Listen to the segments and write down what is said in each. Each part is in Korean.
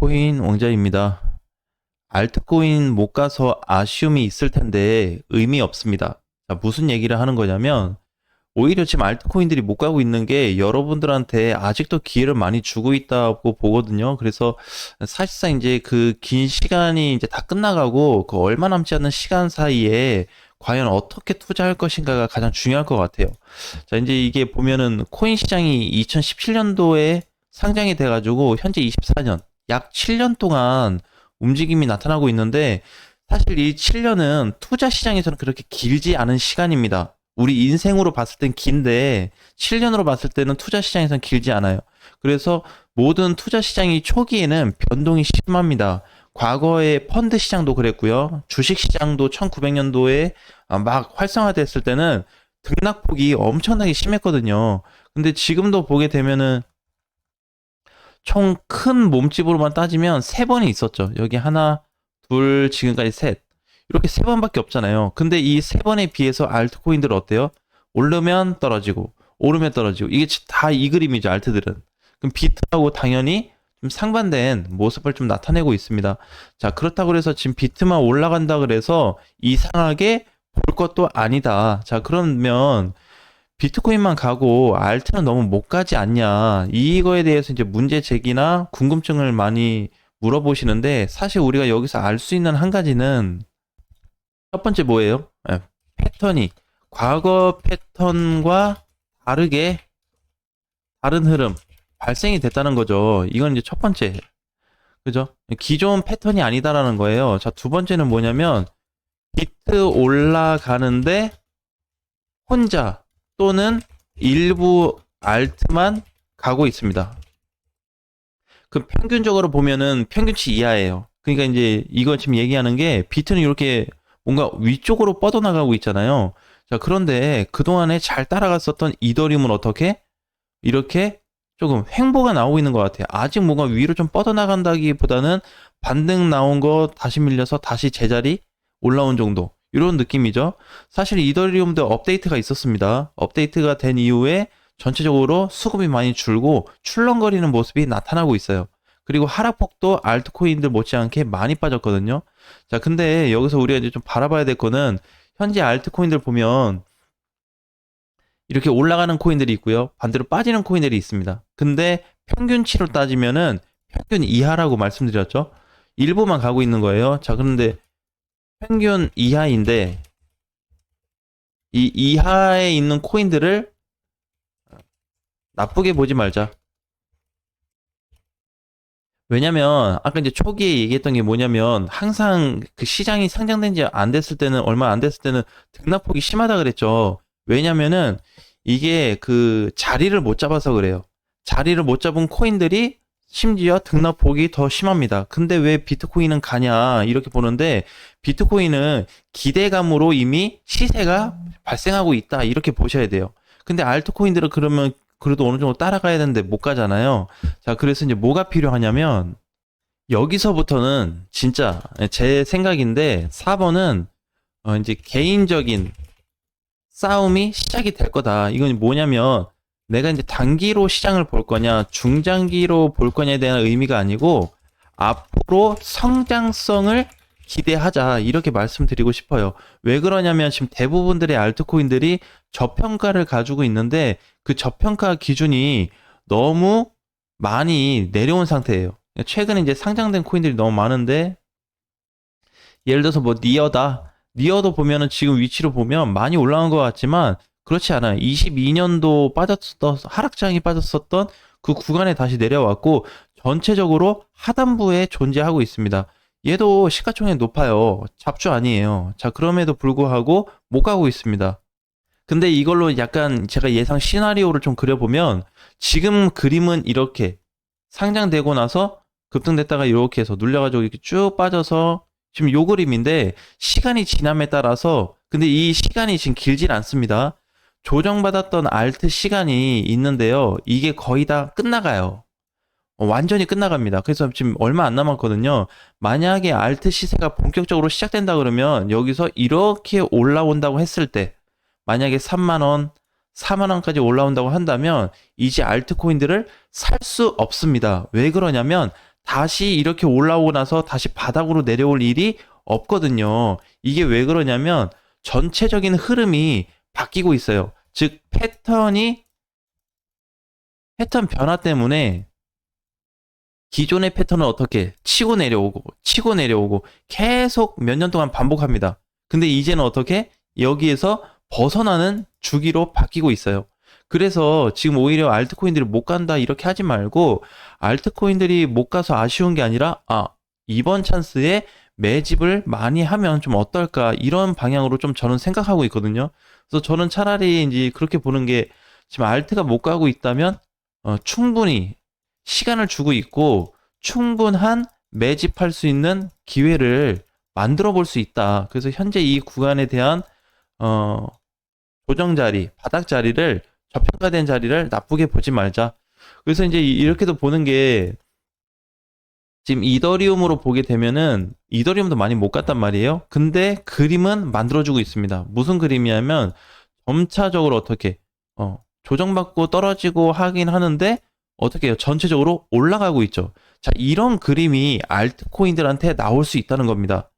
코인 왕자입니다. 알트코인 못 가서 아쉬움이 있을 텐데 의미 없습니다. 자, 무슨 얘기를 하는 거냐면 오히려 지금 알트코인들이 못 가고 있는 게 여러분들한테 아직도 기회를 많이 주고 있다고 보거든요. 그래서 사실상 이제 그 긴 시간이 이제 다 끝나가고 그 얼마 남지 않은 시간 사이에 과연 어떻게 투자할 것인가가 가장 중요할 것 같아요. 자, 이제 이게 보면은 코인 시장이 2017년도에 상장이 돼가지고 현재 24년, 약 7년 동안 움직임이 나타나고 있는데 사실 이 7년은 투자 시장에서는 그렇게 길지 않은 시간입니다. 우리 인생으로 봤을 땐 긴데 7년으로 봤을 때는 투자 시장에서는 길지 않아요. 그래서 모든 투자 시장이 초기에는 변동이 심합니다. 과거에 펀드 시장도 그랬고요. 주식 시장도 1900년도에 막 활성화됐을 때는 등락폭이 엄청나게 심했거든요. 근데 지금도 보게 되면은 총 큰 몸집으로만 따지면 세 번이 있었죠. 여기 하나, 둘, 지금까지 셋. 이렇게 세 번밖에 없잖아요. 근데 이 세 번에 비해서 알트코인들 어때요? 오르면 떨어지고, 오르면 떨어지고. 이게 다 이 그림이죠, 알트들은. 그럼 비트하고 당연히 좀 상반된 모습을 좀 나타내고 있습니다. 자, 그렇다고 해서 지금 비트만 올라간다 그래서 이상하게 볼 것도 아니다. 자, 그러면 비트코인만 가고 알트는 너무 못 가지 않냐. 이거에 대해서 이제 문제 제기나 궁금증을 많이 물어보시는데 사실 우리가 여기서 알 수 있는 한 가지는 첫 번째 뭐예요? 패턴이 과거 패턴과 다르게 다른 흐름 발생이 됐다는 거죠. 이건 이제 첫 번째. 그죠? 기존 패턴이 아니다라는 거예요. 자, 두 번째는 뭐냐면 비트 올라가는데 혼자 또는 일부 알트만 가고 있습니다. 그 평균적으로 보면은 평균치 이하예요. 그러니까 이제 이거 지금 얘기하는 게 비트는 이렇게 뭔가 위쪽으로 뻗어나가고 있잖아요. 자, 그런데 그동안에 잘 따라갔었던 이더리움은 어떻게? 이렇게 조금 횡보가 나오고 있는 것 같아요. 아직 뭔가 위로 좀 뻗어나간다기보다는 반등 나온 거 다시 밀려서 다시 제자리 올라온 정도. 이런 느낌이죠. 사실 이더리움도 업데이트가 있었습니다. 업데이트가 된 이후에 전체적으로 수급이 많이 줄고 출렁거리는 모습이 나타나고 있어요. 그리고 하락폭도 알트코인들 못지않게 많이 빠졌거든요. 자, 근데 여기서 우리가 이제 좀 바라봐야 될 거는 현재 알트코인들 보면 이렇게 올라가는 코인들이 있고요. 반대로 빠지는 코인들이 있습니다. 근데 평균치로 따지면은 평균 이하라고 말씀드렸죠. 일부만 가고 있는 거예요. 자, 그런데 평균 이하인데 이 이하에 있는 코인들을 나쁘게 보지 말자. 왜냐면 아까 이제 초기에 얘기했던 게 뭐냐면 항상 그 시장이 상장된 지 안 됐을 때는 얼마 안 됐을 때는 등락폭이 심하다 그랬죠. 왜냐면은 이게 그 자리를 못 잡아서 그래요. 자리를 못 잡은 코인들이 심지어 등락폭이 더 심합니다. 근데 왜 비트코인은 가냐 이렇게 보는데 비트코인은 기대감으로 이미 시세가 발생하고 있다 이렇게 보셔야 돼요. 근데 알트코인들은 그러면 그래도 어느 정도 따라가야 되는데 못 가잖아요. 자, 그래서 이제 뭐가 필요하냐면 여기서부터는 진짜 제 생각인데 4번은 이제 개인적인 싸움이 시작이 될 거다. 이건 뭐냐면 내가 이제 단기로 시장을 볼 거냐, 중장기로 볼 거냐에 대한 의미가 아니고 앞으로 성장성을 기대하자 이렇게 말씀드리고 싶어요. 왜 그러냐면 지금 대부분들의 알트코인들이 저평가를 가지고 있는데 그 저평가 기준이 너무 많이 내려온 상태예요. 최근에 이제 상장된 코인들이 너무 많은데 예를 들어서 뭐 니어다. 니어도 보면은 지금 위치로 보면 많이 올라간 것 같지만 그렇지 않아요. 22년도 빠졌었던 하락장이 빠졌었던 그 구간에 다시 내려왔고 전체적으로 하단부에 존재하고 있습니다. 얘도 시가총액 높아요. 잡주 아니에요. 자, 그럼에도 불구하고 못 가고 있습니다. 근데 이걸로 약간 제가 예상 시나리오를 좀 그려보면 지금 그림은 이렇게 상장되고 나서 급등됐다가 이렇게 해서 눌려가지고 이렇게 쭉 빠져서 지금 요 그림인데 시간이 지남에 따라서 근데 이 시간이 지금 길진 않습니다. 조정받았던 알트 시간이 있는데요. 이게 거의 다 끝나가요. 완전히 끝나갑니다. 그래서 지금 얼마 안 남았거든요. 만약에 알트 시세가 본격적으로 시작된다 그러면 여기서 이렇게 올라온다고 했을 때 만약에 3만 원, 4만 원까지 올라온다고 한다면 이제 알트코인들을 살 수 없습니다. 왜 그러냐면 다시 이렇게 올라오고 나서 다시 바닥으로 내려올 일이 없거든요. 이게 왜 그러냐면 전체적인 흐름이 바뀌고 있어요. 즉 패턴 변화 때문에 기존의 패턴은 어떻게 치고 내려오고 치고 내려오고 계속 몇 년 동안 반복합니다. 근데 이제는 어떻게 여기에서 벗어나는 주기로 바뀌고 있어요. 그래서 지금 오히려 알트코인들이 못 간다 이렇게 하지 말고 알트코인들이 못 가서 아쉬운 게 아니라 이번 찬스에 매집을 많이 하면 좀 어떨까 이런 방향으로 좀 저는 생각하고 있거든요. 그래서 저는 차라리 이제 그렇게 보는 게 지금 알트가 못 가고 있다면 충분히 시간을 주고 있고 충분한 매집할 수 있는 기회를 만들어 볼 수 있다. 그래서 현재 이 구간에 대한 어, 조정 자리, 바닥 자리를 저평가된 자리를 나쁘게 보지 말자. 그래서 이제 이렇게도 보는 게 지금 이더리움으로 보게 되면은 이더리움도 많이 못 갔단 말이에요. 근데 그림은 만들어주고 있습니다. 무슨 그림이냐면 점차적으로 어떻게 조정받고 떨어지고 하긴 하는데 어떻게 해요? 전체적으로 올라가고 있죠. 자, 이런 그림이 알트코인들한테 나올 수 있다는 겁니다.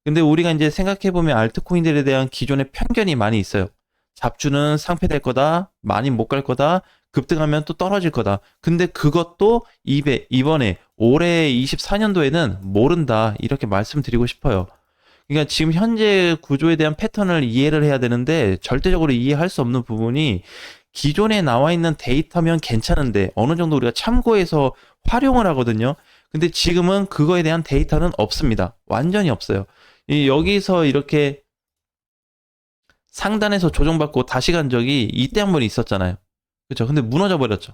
근데 우리가 이제 생각해보면 알트코인들에 대한 기존의 편견이 많이 있어요. 잡주는 상폐될 거다, 많이 못 갈 거다, 급등하면 또 떨어질 거다. 근데 그것도 이번에 올해 24년도에는 모른다. 이렇게 말씀드리고 싶어요. 그러니까 지금 현재 구조에 대한 패턴을 이해를 해야 되는데 절대적으로 이해할 수 없는 부분이 기존에 나와 있는 데이터면 괜찮은데 어느 정도 우리가 참고해서 활용을 하거든요. 근데 지금은 그거에 대한 데이터는 없습니다. 완전히 없어요. 여기서 이렇게 상단에서 조정받고 다시 간 적이 이때 한 번 있었잖아요. 그렇죠? 근데 무너져 버렸죠.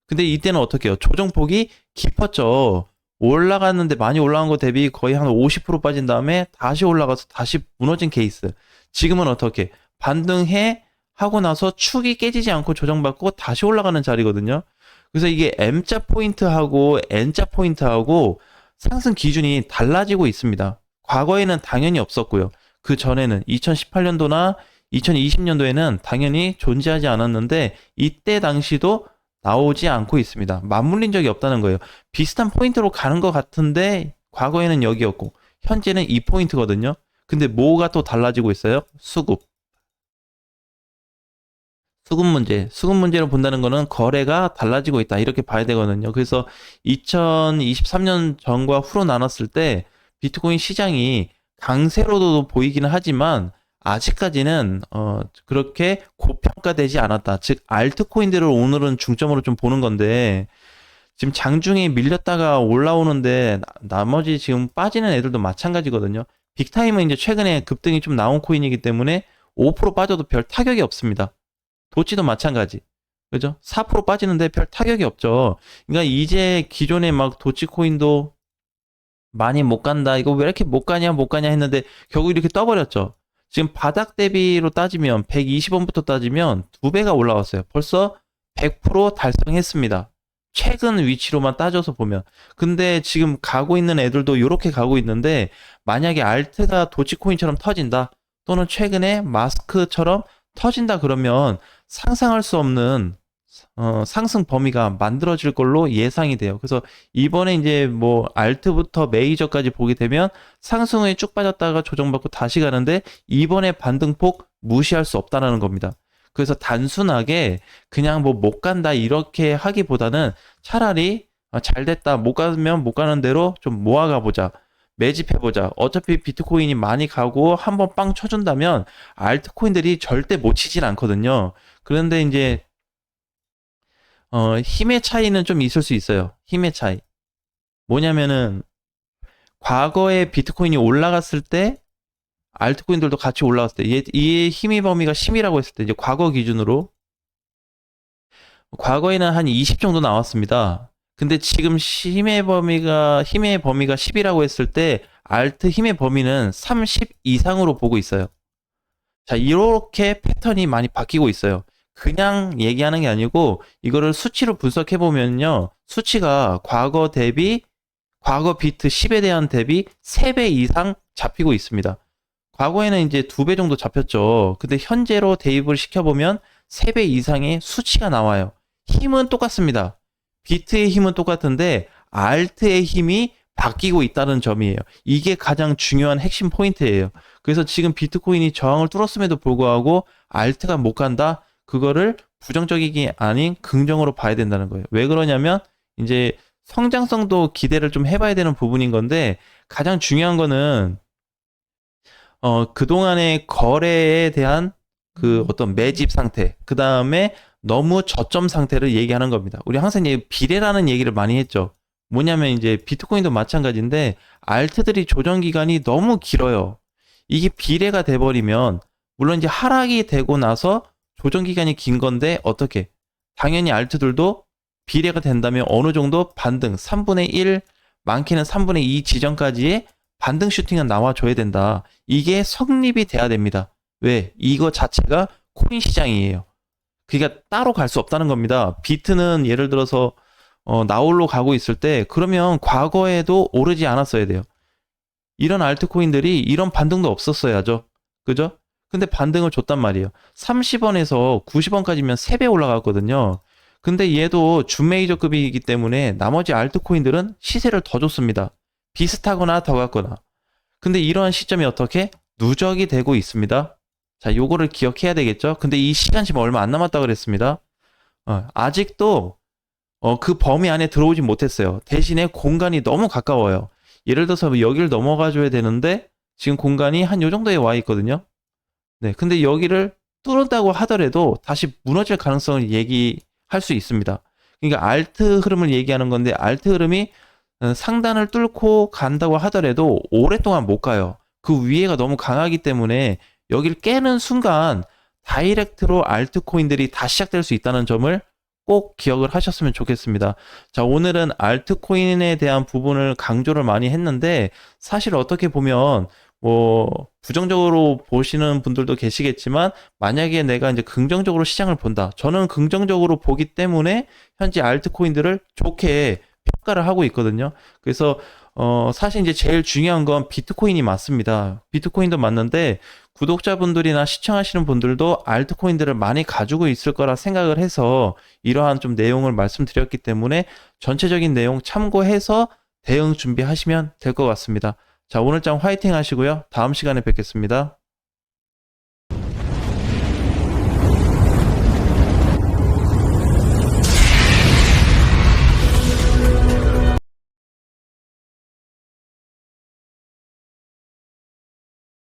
근데 이때는 어떻게 해요? 조정폭이 깊었죠. 올라갔는데 많이 올라간 거 대비 거의 한 50% 빠진 다음에 다시 올라가서 다시 무너진 케이스. 지금은 어떻게? 반등해 하고 나서 축이 깨지지 않고 조정받고 다시 올라가는 자리거든요. 그래서 이게 M자 포인트하고 N자 포인트하고 상승 기준이 달라지고 있습니다. 과거에는 당연히 없었고요. 그 전에는 2018년도나 2020년도에는 당연히 존재하지 않았는데 이때 당시도 나오지 않고 있습니다. 맞물린 적이 없다는 거예요. 비슷한 포인트로 가는 것 같은데 과거에는 여기였고 현재는 이 포인트거든요. 근데 뭐가 또 달라지고 있어요? 수급 문제. 수급 문제로 본다는 거는 거래가 달라지고 있다. 이렇게 봐야 되거든요. 그래서 2023년 전과 후로 나눴을 때 비트코인 시장이 강세로도 보이기는 하지만 아직까지는 그렇게 고평가되지 않았다. 즉 알트코인들을 오늘은 중점으로 좀 보는 건데 지금 장중에 밀렸다가 올라오는데 나머지 지금 빠지는 애들도 마찬가지거든요. 빅타임은 이제 최근에 급등이 좀 나온 코인이기 때문에 5% 빠져도 별 타격이 없습니다. 도치도 마찬가지. 그죠? 4% 빠지는데 별 타격이 없죠. 그러니까 이제 기존에 막 도치 코인도 많이 못 간다. 이거 왜 이렇게 못 가냐, 못 가냐 했는데 결국 이렇게 떠버렸죠. 지금 바닥 대비로 따지면 120원부터 따지면 2배가 올라왔어요. 벌써 100% 달성했습니다. 최근 위치로만 따져서 보면. 근데 지금 가고 있는 애들도 이렇게 가고 있는데 만약에 알트가 도치코인처럼 터진다. 또는 최근에 마스크처럼 터진다 그러면 상상할 수 없는 상승 범위가 만들어질 걸로 예상이 돼요. 그래서 이번에 이제 뭐 알트부터 메이저까지 보게 되면 상승에 쭉 빠졌다가 조정받고 다시 가는데 이번에 반등폭 무시할 수 없다라는 겁니다. 그래서 단순하게 그냥 뭐 못 간다 이렇게 하기보다는 차라리 잘 됐다 못 가면 못 가는 대로 좀 모아가 보자. 매집해보자. 어차피 비트코인이 많이 가고 한번 빵 쳐준다면 알트코인들이 절대 못 치진 않거든요. 그런데 이제 힘의 차이는 좀 있을 수 있어요. 힘의 차이. 뭐냐면은 과거에 비트코인이 올라갔을 때 알트코인들도 같이 올라갔을 때 이 힘의 범위가 10이라고 했을 때 이제 과거 기준으로 과거에는 한 20 정도 나왔습니다. 근데 지금 힘의 범위가 10이라고 했을 때 알트 힘의 범위는 30 이상으로 보고 있어요. 자, 이렇게 패턴이 많이 바뀌고 있어요. 그냥 얘기하는 게 아니고 이거를 수치로 분석해 보면요. 수치가 과거 비트 10에 대한 대비 3배 이상 잡히고 있습니다. 과거에는 이제 2배 정도 잡혔죠. 근데 현재로 대입을 시켜보면 3배 이상의 수치가 나와요. 힘은 똑같습니다. 비트의 힘은 똑같은데 알트의 힘이 바뀌고 있다는 점이에요. 이게 가장 중요한 핵심 포인트예요. 그래서 지금 비트코인이 저항을 뚫었음에도 불구하고 알트가 못 간다? 그거를 부정적이게 아닌 긍정으로 봐야 된다는 거예요. 왜 그러냐면 이제 성장성도 기대를 좀 해봐야 되는 부분인 건데 가장 중요한 거는 그동안의 거래에 대한 그 어떤 매집 상태, 그 다음에 너무 저점 상태를 얘기하는 겁니다. 우리 항상 비례라는 얘기를 많이 했죠. 뭐냐면 이제 비트코인도 마찬가지인데 알트들이 조정 기간이 너무 길어요. 이게 비례가 돼버리면 물론 이제 하락이 되고 나서 조정 기간이 긴 건데 어떻게? 당연히 알트들도 비례가 된다면 어느 정도 반등 3분의 1, 많게는 3분의 2 지점까지의 반등 슈팅은 나와줘야 된다. 이게 성립이 돼야 됩니다. 왜? 이거 자체가 코인 시장이에요. 그러니까 따로 갈 수 없다는 겁니다. 비트는 예를 들어서 나홀로 가고 있을 때 그러면 과거에도 오르지 않았어야 돼요. 이런 알트코인들이 이런 반등도 없었어야죠. 그죠? 근데 반등을 줬단 말이에요. 30원에서 90원까지면 3배 올라갔거든요. 근데 얘도 준메이저급이기 때문에 나머지 알트코인들은 시세를 더 줬습니다. 비슷하거나 더 같거나. 근데 이러한 시점이 어떻게? 누적이 되고 있습니다. 자, 요거를 기억해야 되겠죠? 근데 이 시간 지금 얼마 안 남았다 그랬습니다. 아직도 그 범위 안에 들어오지 못했어요. 대신에 공간이 너무 가까워요. 예를 들어서 여기를 넘어가 줘야 되는데 지금 공간이 한 요 정도에 와 있거든요. 네, 근데 여기를 뚫었다고 하더라도 다시 무너질 가능성을 얘기할 수 있습니다. 그러니까 알트 흐름을 얘기하는 건데 알트 흐름이 상단을 뚫고 간다고 하더라도 오랫동안 못 가요. 그 위에가 너무 강하기 때문에 여기를 깨는 순간 다이렉트로 알트코인들이 다시 시작될 수 있다는 점을 꼭 기억을 하셨으면 좋겠습니다. 자, 오늘은 알트코인에 대한 부분을 강조를 많이 했는데 사실 어떻게 보면 부정적으로 보시는 분들도 계시겠지만 만약에 내가 이제 긍정적으로 시장을 본다. 저는 긍정적으로 보기 때문에 현재 알트코인들을 좋게 평가를 하고 있거든요. 그래서 사실 이제 제일 중요한 건 비트코인이 맞습니다. 비트코인도 맞는데 구독자분들이나 시청하시는 분들도 알트코인들을 많이 가지고 있을 거라 생각을 해서 이러한 좀 내용을 말씀드렸기 때문에 전체적인 내용 참고해서 대응 준비하시면 될 것 같습니다. 자, 오늘장 화이팅 하시고요. 다음 시간에 뵙겠습니다.